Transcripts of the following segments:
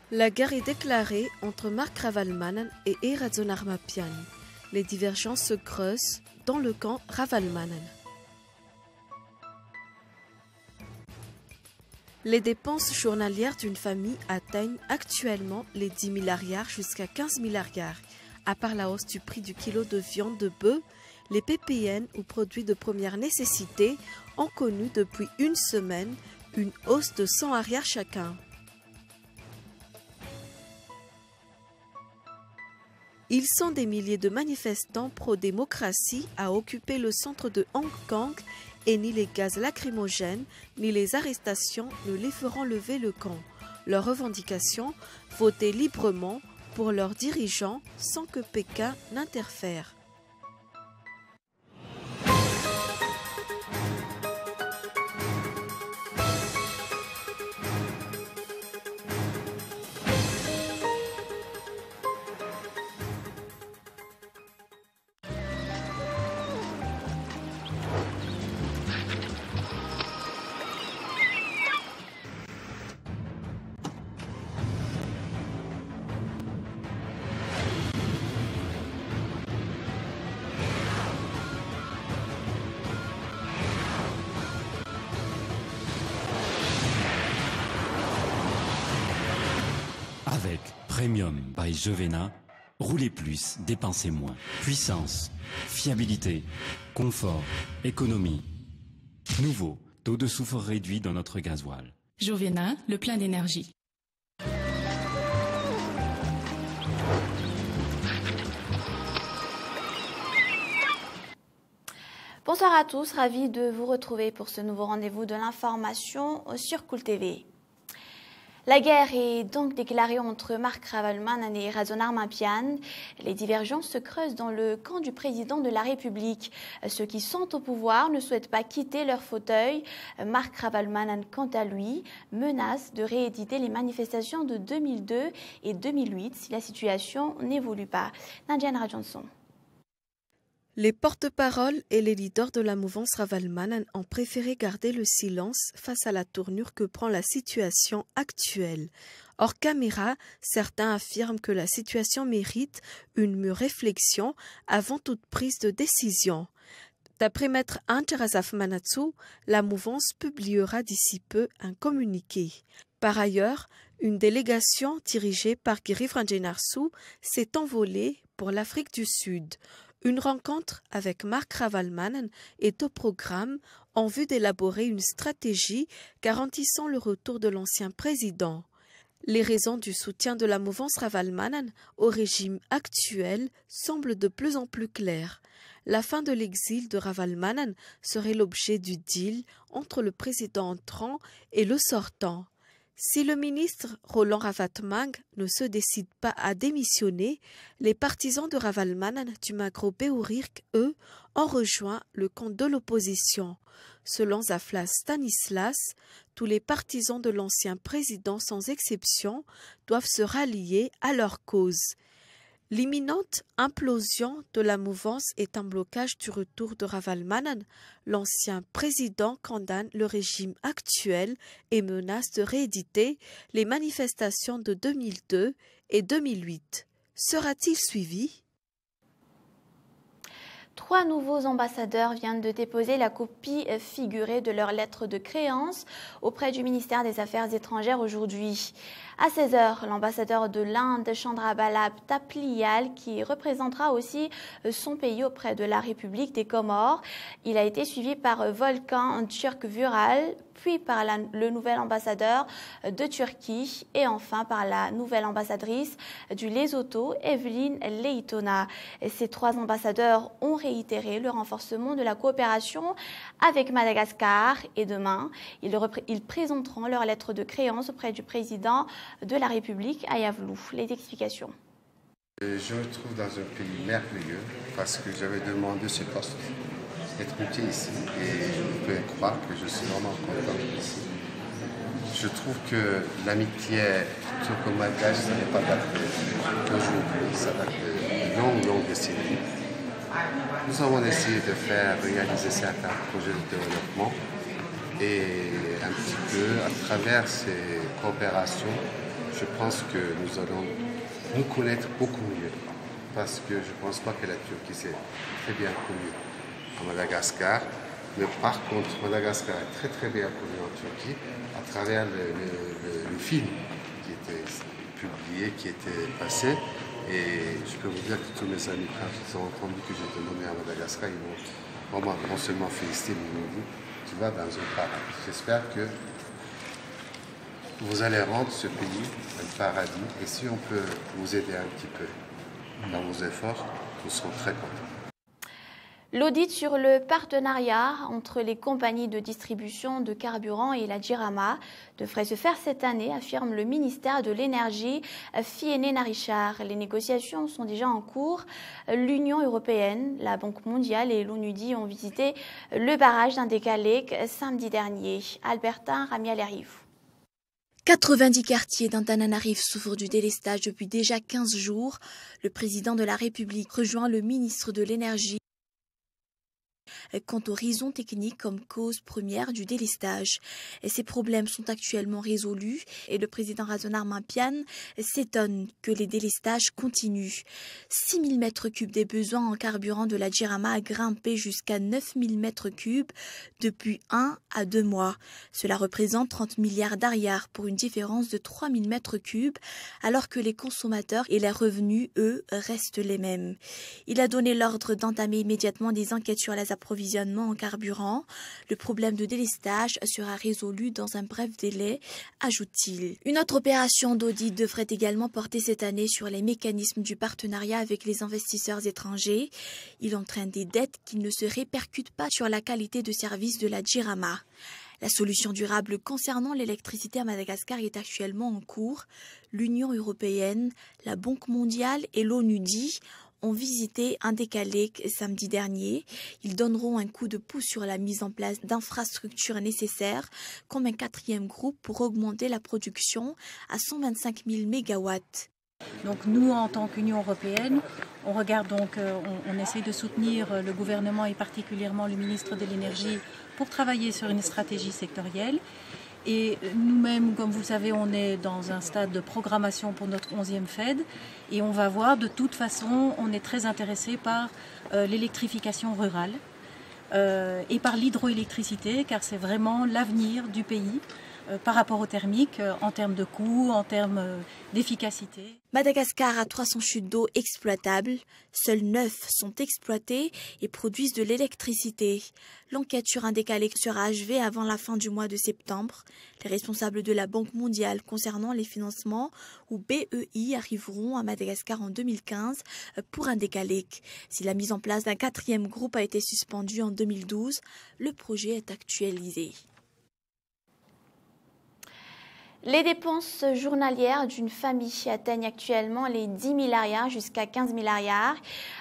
La guerre est déclarée entre Marc Ravalomanana et Razonarmapian. Les divergences se creusent dans le camp Ravalomanana. Les dépenses journalières d'une famille atteignent actuellement les 10 milliards jusqu'à 15 milliards. À part la hausse du prix du kilo de viande de bœuf, les PPN ou produits de première nécessité ont connu depuis une semaine une hausse de 100 arrières chacun. Ils sont des milliers de manifestants pro-démocratie à occuper le centre de Hong Kong et ni les gaz lacrymogènes ni les arrestations ne les feront lever le camp. Leurs revendications, voter librement pour leurs dirigeants sans que Pékin n'interfère. Avec Premium by Jevena, roulez plus, dépensez moins. Puissance, fiabilité, confort, économie. Nouveau, taux de soufre réduit dans notre gasoil. Jevena, le plein d'énergie. Bonsoir à tous, ravi de vous retrouver pour ce nouveau rendez-vous de l'information sur Cool TV. La guerre est donc déclarée entre Marc Ravalomanana et Razonarmapian. Les divergences se creusent dans le camp du président de la République. Ceux qui sont au pouvoir ne souhaitent pas quitter leur fauteuil. Marc Ravalomanana, quant à lui, menace de rééditer les manifestations de 2002 et 2008 si la situation n'évolue pas. Nadja Rajanson. Les porte-paroles et les leaders de la mouvance Ravalomanana ont préféré garder le silence face à la tournure que prend la situation actuelle. Hors caméra, certains affirment que la situation mérite une mûre réflexion avant toute prise de décision. D'après Maître Antarazaf Manatsu, la mouvance publiera d'ici peu un communiqué. Par ailleurs, une délégation dirigée par Giri Franjenarsu s'est envolée pour l'Afrique du Sud. Une rencontre avec Marc Ravalomanana est au programme en vue d'élaborer une stratégie garantissant le retour de l'ancien président. Les raisons du soutien de la mouvance Ravalomanana au régime actuel semblent de plus en plus claires. La fin de l'exil de Ravalomanana serait l'objet du deal entre le président entrant et le sortant. Si le ministre Roland Ravatmang ne se décide pas à démissionner, les partisans de Ravalomanana du Maghreb-Béourirk, eux, ont rejoint le camp de l'opposition. Selon Zaflas Stanislas, tous les partisans de l'ancien président sans exception doivent se rallier à leur cause. L'imminente implosion de la mouvance est un blocage du retour de Ravalomanana. L'ancien président condamne le régime actuel et menace de rééditer les manifestations de 2002 et 2008. Sera-t-il suivi ? 3 nouveaux ambassadeurs viennent de déposer la copie figurée de leur lettre de créance auprès du ministère des Affaires étrangères aujourd'hui. À 16h, l'ambassadeur de l'Inde, Chandrabalab Tapliyal, qui représentera aussi son pays auprès de la République des Comores. Il a été suivi par Volkan Türkvural, puis par le nouvel ambassadeur de Turquie et enfin par la nouvelle ambassadrice du Lesotho, Evelyn Leitona. Ces 3 ambassadeurs ont réitéré le renforcement de la coopération avec Madagascar et demain, ils présenteront leur lettre de créance auprès du président de la République à Yavlou. Les explications. Je me trouve dans un pays merveilleux parce que j'avais demandé ce poste d'être muté ici et je peux croire que je suis vraiment content ici. Je trouve que l'amitié turco-malgache, ça n'est pas daté d'aujourd'hui, ça date de longues décennies. Nous avons essayé de faire réaliser certains projets de développement et un petit peu à travers ces coopérations, je pense que nous allons nous connaître beaucoup mieux. Parce que je ne pense pas que la Turquie s'est très bien connue à Madagascar. Mais par contre, Madagascar est très très bien connu en Turquie à travers le film qui était publié, qui était passé. Et je peux vous dire que tous mes amis, quand ils ont entendu que j'étais nommé à Madagascar, ils m'ont vraiment non seulement félicité, mais ils m'ont dit tu vas dans un paradis. J'espère que vous allez rendre ce pays un paradis. Et si on peut vous aider un petit peu dans vos efforts, nous serons très contents. L'audit sur le partenariat entre les compagnies de distribution de carburant et la Jirama devrait se faire cette année, affirme le ministère de l'Énergie, Fiene Narichar. Les négociations sont déjà en cours. L'Union européenne, la Banque mondiale et l'ONUDI ont visité le barrage d'Indekalek samedi dernier. Albertin Ramial-Arrive. 90 quartiers d'Antananarive souffrent du délestage depuis déjà 15 jours. Le président de la République rejoint le ministre de l'Énergie quant aux raisons techniques comme cause première du délestage. Et ces problèmes sont actuellement résolus et le président Razon Armampian s'étonne que les délestages continuent. 6 000 m3 des besoins en carburant de la Jirama a grimpé jusqu'à 9 000 m3 depuis 1 à 2 mois. Cela représente 30 milliards d'ariars pour une différence de 3 000 m3 alors que les consommateurs et les revenus, eux, restent les mêmes. Il a donné l'ordre d'entamer immédiatement des enquêtes sur les approvisionnements en carburant. Le problème de délestage sera résolu dans un bref délai, ajoute-t-il. Une autre opération d'audit devrait également porter cette année sur les mécanismes du partenariat avec les investisseurs étrangers. Il entraîne des dettes qui ne se répercutent pas sur la qualité de service de la Jirama. La solution durable concernant l'électricité à Madagascar est actuellement en cours. L'Union européenne, la Banque mondiale et l'ONUDI ont visité Indekalek samedi dernier. Ils donneront un coup de pouce sur la mise en place d'infrastructures nécessaires, comme un 4e groupe pour augmenter la production à 125 000 MW. Donc nous, en tant qu'Union européenne, on regarde donc, on essaie de soutenir le gouvernement et particulièrement le ministre de l'Énergie pour travailler sur une stratégie sectorielle. Et nous-mêmes, comme vous le savez, on est dans un stade de programmation pour notre 11e FED. Et on va voir, de toute façon, on est très intéressé par l'électrification rurale et par l'hydroélectricité, car c'est vraiment l'avenir du pays par rapport au thermique, en termes de coûts, en termes d'efficacité. Madagascar a 300 chutes d'eau exploitables. Seules 9 sont exploitées et produisent de l'électricité. L'enquête sur Indekalek sera achevée avant la fin du mois de septembre. Les responsables de la Banque mondiale concernant les financements ou BEI arriveront à Madagascar en 2015 pour Indekalek. Si la mise en place d'un 4e groupe a été suspendue en 2012, le projet est actualisé. Les dépenses journalières d'une famille atteignent actuellement les 10 000 ariars jusqu'à 15 000 ariars.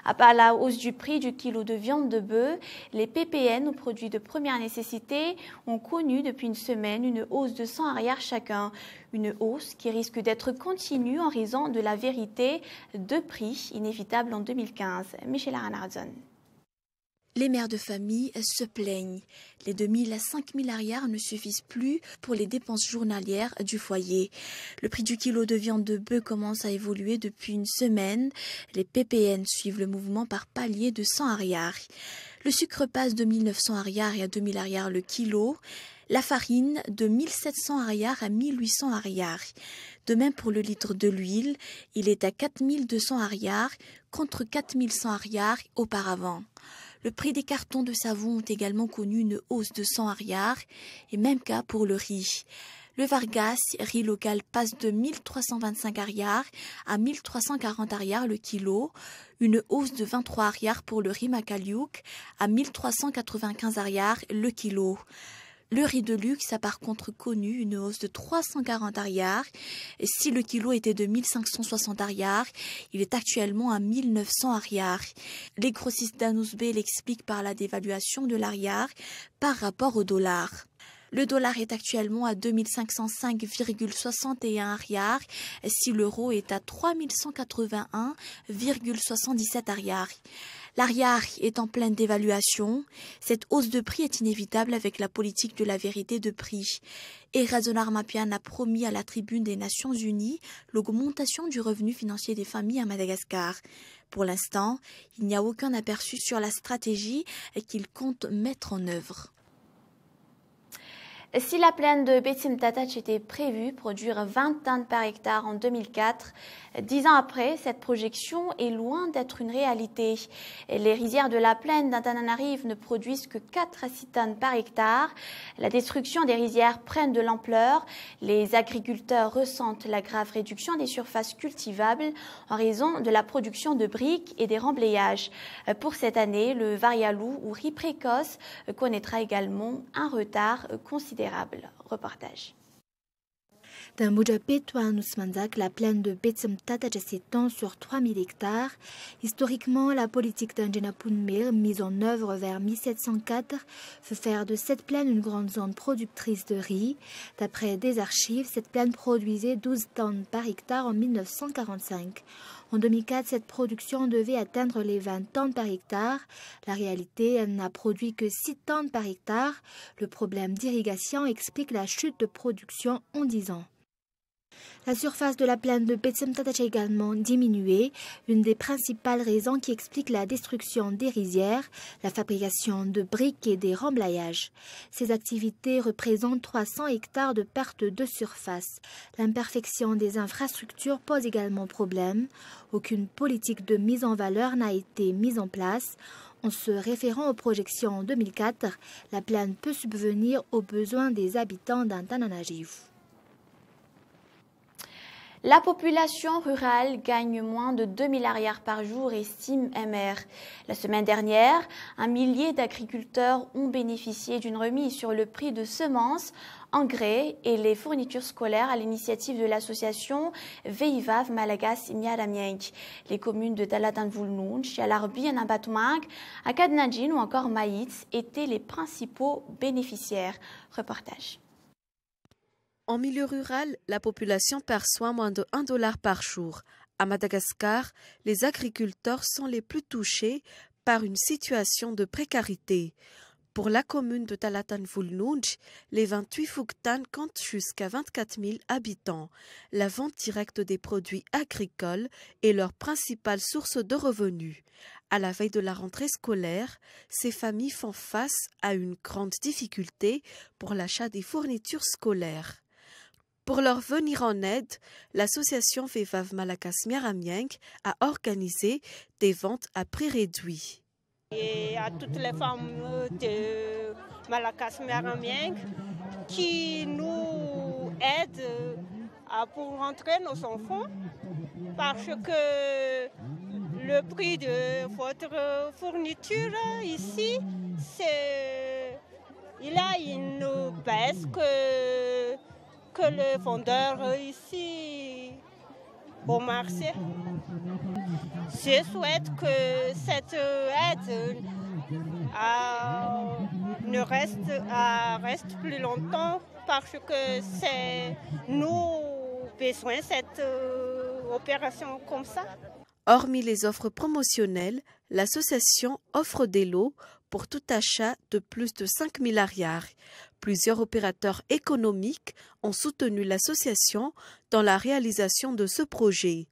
À part la hausse du prix du kilo de viande de bœuf, les PPN aux produits de première nécessité ont connu depuis une semaine une hausse de 100 ariars chacun. Une hausse qui risque d'être continue en raison de la vérité de prix inévitable en 2015. Michel Aranardson. Les mères de famille se plaignent. Les 2 000 à 5 000 ariars ne suffisent plus pour les dépenses journalières du foyer. Le prix du kilo de viande de bœuf commence à évoluer depuis une semaine. Les PPN suivent le mouvement par palier de 100 ariars. Le sucre passe de 1 900 ariars et à 2 000 ariars le kilo. La farine de 1 700 ariars à 1 800 ariars. De même pour le litre de l'huile, il est à 4 200 ariars contre 4 100 ariars auparavant. Le prix des cartons de savon ont également connu une hausse de 100 ariars et même cas pour le riz. Le Vargas, riz local, passe de 1325 ariars à 1340 ariars le kilo, une hausse de 23 ariars pour le riz Makaliouk à 1395 ariars le kilo. Le riz de luxe a par contre connu une hausse de 340 ariars. Et si le kilo était de 1560 ariars, il est actuellement à 1900 ariars. Les grossistes d'Anousbé l'expliquent par la dévaluation de l'ariar par rapport au dollar. Le dollar est actuellement à 2505,61 ariars si l'euro est à 3181,77 ariars. L'ariary est en pleine dévaluation. Cette hausse de prix est inévitable avec la politique de la vérité de prix. Et Razon Mapian a promis à la tribune des Nations Unies l'augmentation du revenu financier des familles à Madagascar. Pour l'instant, il n'y a aucun aperçu sur la stratégie qu'il compte mettre en œuvre. Si la plaine de Betsim Tatach était prévue produire 20 tonnes par hectare en 2004, 10 ans après, cette projection est loin d'être une réalité. Les rizières de la plaine d'Antananarive ne produisent que 4 à 6 tonnes par hectare. La destruction des rizières prend de l'ampleur. Les agriculteurs ressentent la grave réduction des surfaces cultivables en raison de la production de briques et des remblayages. Pour cette année, le varialou ou riz précoce connaîtra également un retard considérable. Reportage. Dans Mujapetwa Nusmanzak, la plaine de Betsim Tatach s'étend sur 3000 hectares. Historiquement, la politique d'Anjenapunmir, mise en œuvre vers 1704, veut faire de cette plaine une grande zone productrice de riz. D'après des archives, cette plaine produisait 12 tonnes par hectare en 1945. En 2004, cette production devait atteindre les 20 tonnes par hectare. La réalité, elle n'a produit que 6 tonnes par hectare. Le problème d'irrigation explique la chute de production en 10 ans. La surface de la plaine de Betsim Tatach a également diminué, une des principales raisons qui explique la destruction des rizières, la fabrication de briques et des remblayages. Ces activités représentent 300 hectares de perte de surface. L'imperfection des infrastructures pose également problème. Aucune politique de mise en valeur n'a été mise en place. En se référant aux projections en 2004, la plaine peut subvenir aux besoins des habitants d'Antananarive. La population rurale gagne moins de 2 milliards par jour, estime MR. La semaine dernière, 1 millier d'agriculteurs ont bénéficié d'une remise sur le prix de semences, engrais et les fournitures scolaires à l'initiative de l'association Veivav Malagas Miaramienk. Les communes de Talatanvulnun, Chialarbi, Anabatumank, Akadnadjin ou encore Maïtz étaient les principaux bénéficiaires. Reportage. En milieu rural, la population perçoit moins de $1 par jour. À Madagascar, les agriculteurs sont les plus touchés par une situation de précarité. Pour la commune de Talatanvulnunj, les 28 Fougtan comptent jusqu'à 24 000 habitants. La vente directe des produits agricoles est leur principale source de revenus. À la veille de la rentrée scolaire, ces familles font face à une grande difficulté pour l'achat des fournitures scolaires. Pour leur venir en aide, l'association Veivav Malagas Miaramienk a organisé des ventes à prix réduit. Et à toutes les femmes de Malagas Miaramienk qui nous aident pour rentrer nos enfants parce que le prix de votre fourniture ici, il a une baisse que le vendeur ici au marché. Je souhaite que cette aide reste plus longtemps parce que c'est nous besoin de cette opération comme ça. Hormis les offres promotionnelles, l'association offre des lots pour tout achat de plus de 5 milliards. Plusieurs opérateurs économiques ont soutenu l'association dans la réalisation de ce projet.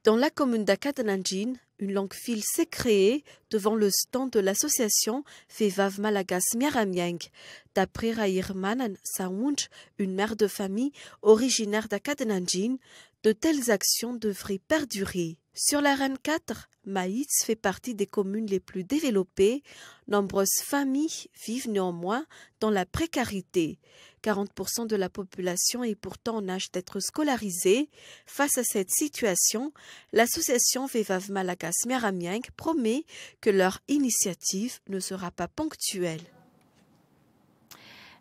Dans la commune d'Akadnadjin, une longue file s'est créée devant le stand de l'association Veivav Malagas Miaramienk. D'après Raïrmanan Saounj, une mère de famille originaire d'Akadnadjin, de telles actions devraient perdurer. Sur la RN4, Maïtz fait partie des communes les plus développées. Nombreuses familles vivent néanmoins dans la précarité. 40% de la population est pourtant en âge d'être scolarisée. Face à cette situation, l'association Veivav Malagas Miaramienk promet que leur initiative ne sera pas ponctuelle.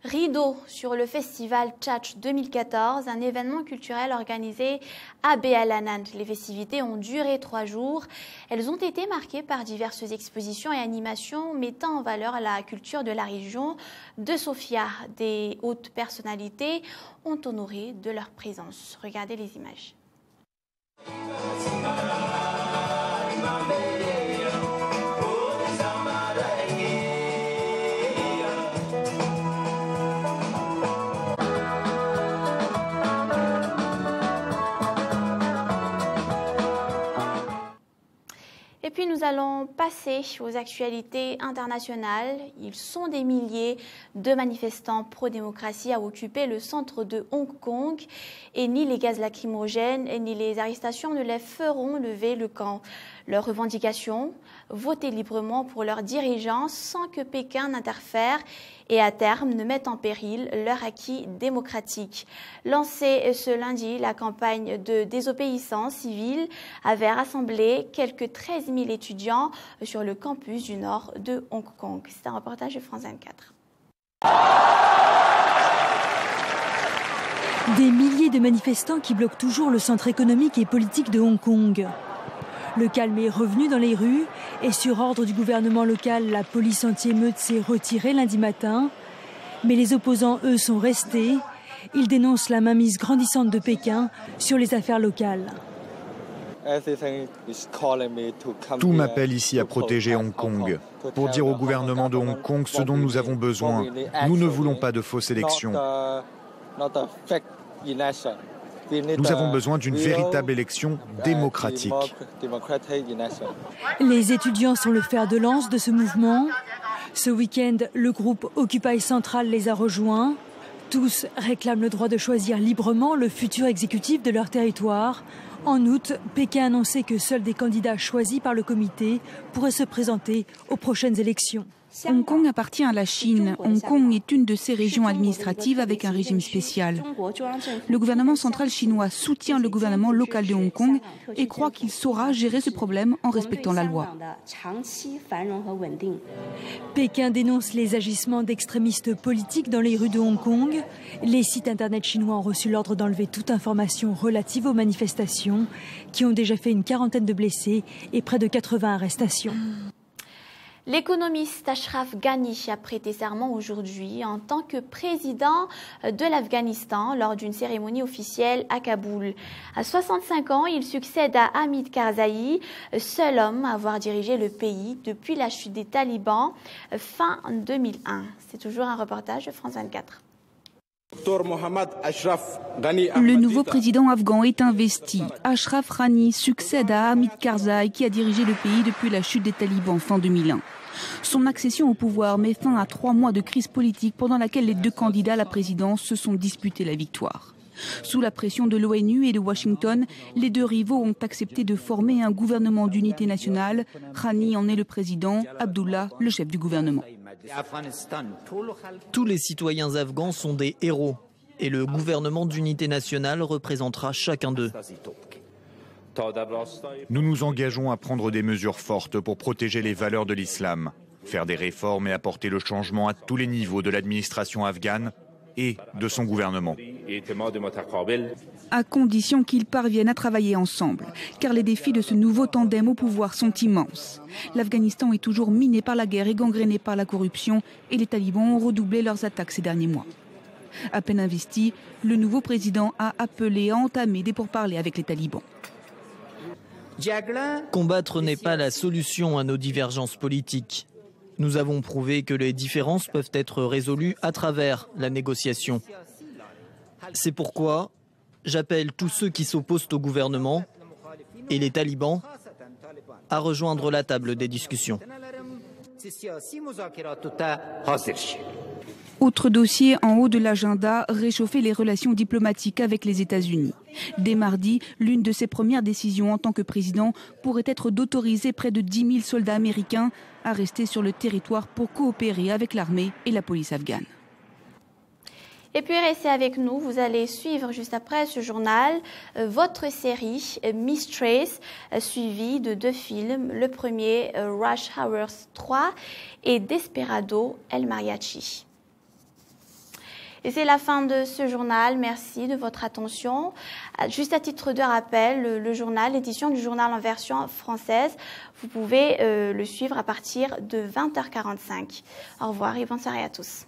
Rideau sur le festival Tchatch 2014, un événement culturel organisé à Bealanand. Les festivités ont duré 3 jours. Elles ont été marquées par diverses expositions et animations mettant en valeur la culture de la région de Sofia. Des hautes personnalités ont honoré de leur présence. Regardez les images. allons passer aux actualités internationales. Ils sont des milliers de manifestants pro-démocratie à occuper le centre de Hong Kong et ni les gaz lacrymogènes ni les arrestations ne les feront lever le camp. Leur revendication, voter librement pour leurs dirigeants sans que Pékin n'interfère et à terme ne mette en péril leur acquis démocratique. Lancée ce lundi, la campagne de désobéissance civile avait rassemblé quelques 13 000 étudiants sur le campus du nord de Hong Kong. C'est un reportage de France 24. Des milliers de manifestants qui bloquent toujours le centre économique et politique de Hong Kong. Le calme est revenu dans les rues et sur ordre du gouvernement local, la police anti-émeute s'est retirée lundi matin. Mais les opposants, eux, sont restés. Ils dénoncent la mainmise grandissante de Pékin sur les affaires locales. Tout m'appelle ici à protéger Hong Kong, pour dire au gouvernement de Hong Kong ce dont nous avons besoin. Nous ne voulons pas de fausses élections. Nous avons besoin d'une véritable élection démocratique. Les étudiants sont le fer de lance de ce mouvement. Ce week-end, le groupe Occupy Central les a rejoints. Tous réclament le droit de choisir librement le futur exécutif de leur territoire. En août, Pékin a annoncé que seuls des candidats choisis par le comité pourraient se présenter aux prochaines élections. Hong Kong appartient à la Chine. Hong Kong est une de ces régions administratives avec un régime spécial. Le gouvernement central chinois soutient le gouvernement local de Hong Kong et croit qu'il saura gérer ce problème en respectant la loi. Pékin dénonce les agissements d'extrémistes politiques dans les rues de Hong Kong. Les sites internet chinois ont reçu l'ordre d'enlever toute information relative aux manifestations qui ont déjà fait une quarantaine de blessés et près de 80 arrestations. L'économiste Ashraf Ghani a prêté serment aujourd'hui en tant que président de l'Afghanistan lors d'une cérémonie officielle à Kaboul. À 65 ans, il succède à Hamid Karzai, seul homme à avoir dirigé le pays depuis la chute des talibans fin 2001. C'est toujours un reportage de France 24. Le nouveau président afghan est investi. Ashraf Ghani succède à Hamid Karzai qui a dirigé le pays depuis la chute des talibans fin 2001. Son accession au pouvoir met fin à 3 mois de crise politique pendant laquelle les deux candidats à la présidence se sont disputés la victoire. Sous la pression de l'ONU et de Washington, les deux rivaux ont accepté de former un gouvernement d'unité nationale. Ghani en est le président, Abdullah le chef du gouvernement. Tous les citoyens afghans sont des héros et le gouvernement d'unité nationale représentera chacun d'eux. Nous nous engageons à prendre des mesures fortes pour protéger les valeurs de l'islam, faire des réformes et apporter le changement à tous les niveaux de l'administration afghane et de son gouvernement. À condition qu'ils parviennent à travailler ensemble, car les défis de ce nouveau tandem au pouvoir sont immenses. L'Afghanistan est toujours miné par la guerre et gangréné par la corruption et les talibans ont redoublé leurs attaques ces derniers mois. À peine investi, le nouveau président a appelé à entamer des pourparlers avec les talibans. Combattre n'est pas la solution à nos divergences politiques. Nous avons prouvé que les différences peuvent être résolues à travers la négociation. C'est pourquoi j'appelle tous ceux qui s'opposent au gouvernement et les talibans à rejoindre la table des discussions. Autre dossier en haut de l'agenda, réchauffer les relations diplomatiques avec les États-Unis. Dès mardi, l'une de ses premières décisions en tant que président pourrait être d'autoriser près de 10 000 soldats américains à rester sur le territoire pour coopérer avec l'armée et la police afghane. Et puis restez avec nous, vous allez suivre juste après ce journal votre série Mistress, suivie de 2 films. Le premier, Rush Hour 3 et Desperado El Mariachi. Et c'est la fin de ce journal. Merci de votre attention. Juste à titre de rappel, le journal, l'édition du journal en version française, vous pouvez le suivre à partir de 20h45. Au revoir et bonne soirée à tous.